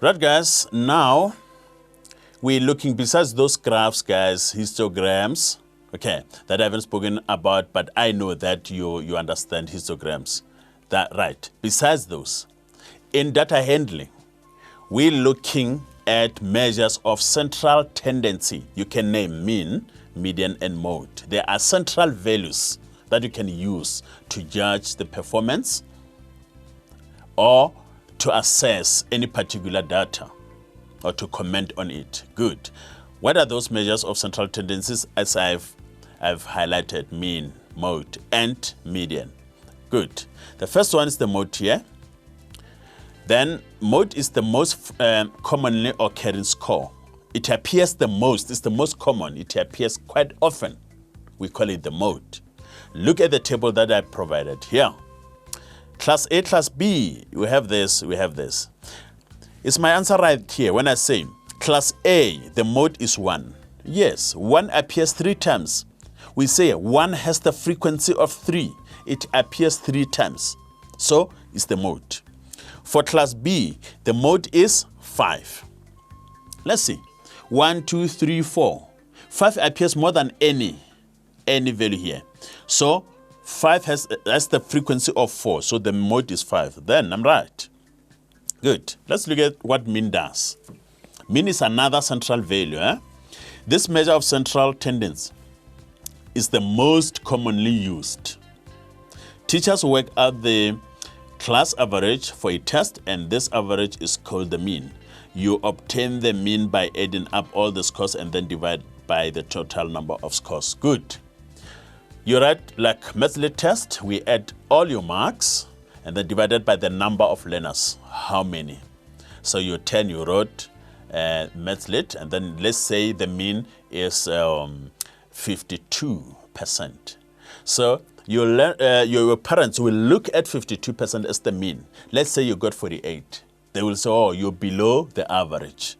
Right, guys, now we're looking, besides those graphs, guys, histograms, okay, that I haven't spoken about, but I know that you understand histograms. That right. Besides those, in data handling, we're looking at measures of central tendency. You can name mean, median, and mode. There are central values that you can use to judge the performance or to assess any particular data or to comment on it. Good. What are those measures of central tendencies? As I've highlighted, mean, mode, and median. Good. The first one is the mode here. Then mode is the most commonly occurring score. It appears the most, it's the most common. It appears quite often. We call it the mode. Look at the table that I provided here. Class A, Class B, we have this, we have this. Is my answer right here when I say Class A, the mode is 1? Yes, 1 appears 3 times. We say 1 has the frequency of 3. It appears 3 times. So it's the mode. For Class B, the mode is 5. Let's see. 1, 2, 3, 4. 5 appears more than any value here. So 5 has the frequency of 4. So the mode is 5. Then I'm right. Good. Let's look at what mean does. Mean is another central value. This measure of central tendency is the most commonly used. Teachers work out the class average for a test, and this average is called the mean. You obtain the mean by adding up all the scores and then divide by the total number of scores. Good. You write like Mathlit test, we add all your marks and then divided by the number of learners. How many? So you 10, you wrote Mathlit, and then let's say the mean is 52%. So your parents will look at 52% as the mean. Let's say you got 48. They will say, oh, you're below the average.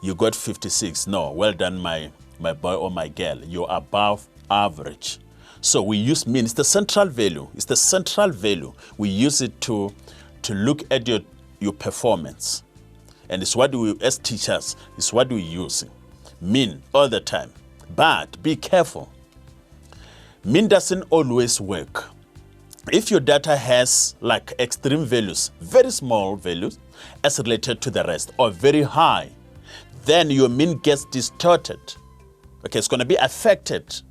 You got 56. No, well done, my boy or my girl. You're above average. So we use mean. It's the central value. It's the central value. We use it to look at your performance. And it's what we, as teachers, it's what we use. Mean all the time. But be careful. Mean doesn't always work. If your data has like extreme values, very small values as related to the rest, or very high, then your mean gets distorted. Okay, it's going to be affected.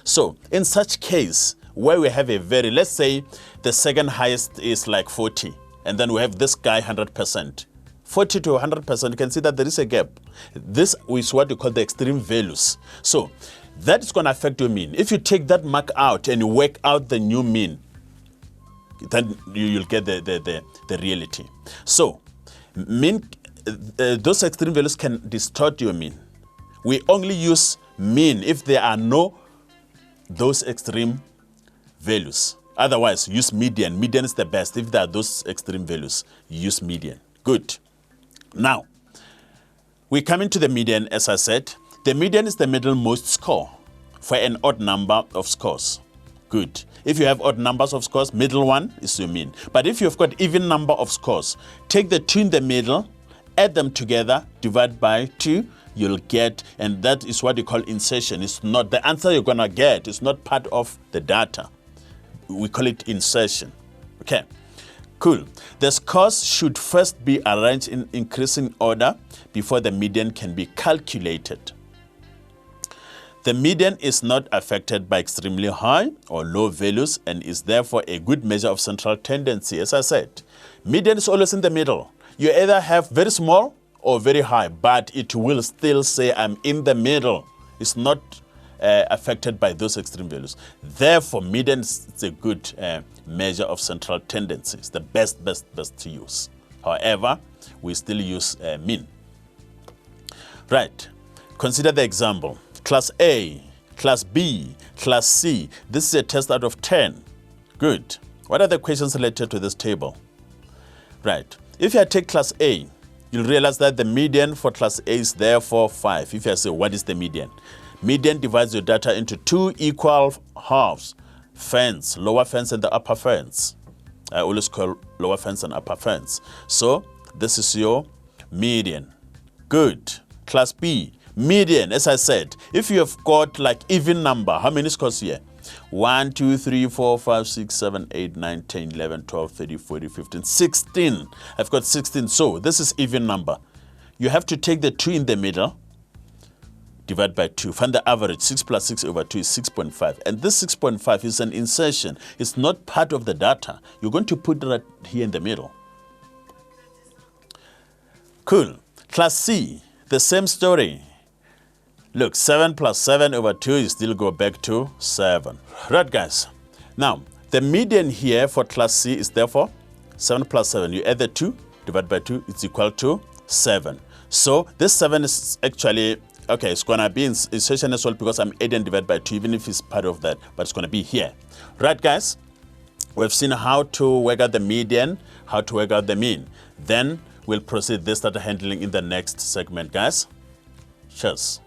So in such case, where we have a very, let's say the second highest is like 40, and then we have this guy 100%. 40 to 100%, you can see that there is a gap. This is what you call the extreme values. So that is going to affect your mean. If you take that mark out and you work out the new mean, then you'll get the reality. So mean, those extreme values can distort your mean. We only use mean if there are no those extreme values. Otherwise, use median. Median is the best. If there are those extreme values, use median. Good. Now, we come into the median, as I said. The median is the middlemost score for an odd number of scores. Good. If you have odd numbers of scores, middle one is your mean. But if you've got even number of scores, take the two in the middle, add them together, divide by 2, you'll get, and that is what you call insertion. It's not the answer you're going to get. It's not part of the data. We call it insertion. Okay. Cool. The scores should first be arranged in increasing order before the median can be calculated. The median is not affected by extremely high or low values and is therefore a good measure of central tendency. As I said, median is always in the middle. You either have very small or very high, but it will still say I'm in the middle. It's not affected by those extreme values. Therefore, median is a good measure of central tendency. It's the best to use. However, we still use mean. Right. Consider the example. Class A, Class B, Class C. This is a test out of 10. Good. What are the questions related to this table? Right. If you take Class A, you'll realize that the median for Class A is therefore 5. If you say, what is the median? Median divides your data into 2 equal halves. Fence, lower fence and the upper fence. I always call lower fence and upper fence. So this is your median. Good. Class B, median. As I said, if you have got like even number, how many scores here? 1, 2, 3, 4, 5, 6, 7, 8, 9, 10, 11, 12, 13, 14, 15, 16. I've got 16. So this is even number. You have to take the 2 in the middle, divide by 2. Find the average. 6 plus 6 over 2 is 6.5. And this 6.5 is an insertion. It's not part of the data. You're going to put that here in the middle. Cool. Class C, the same story. Look, 7 plus 7 over 2, you still go back to 7. Right, guys? Now, the median here for class C is therefore 7 plus 7. You add the 2, divide by 2, it's equal to 7. So this 7 is actually, okay, it's going to be in insertion as well because I'm adding divide by 2, even if it's part of that, but it's going to be here. Right, guys? We've seen how to work out the median, how to work out the mean. Then we'll proceed this data handling in the next segment, guys. Cheers.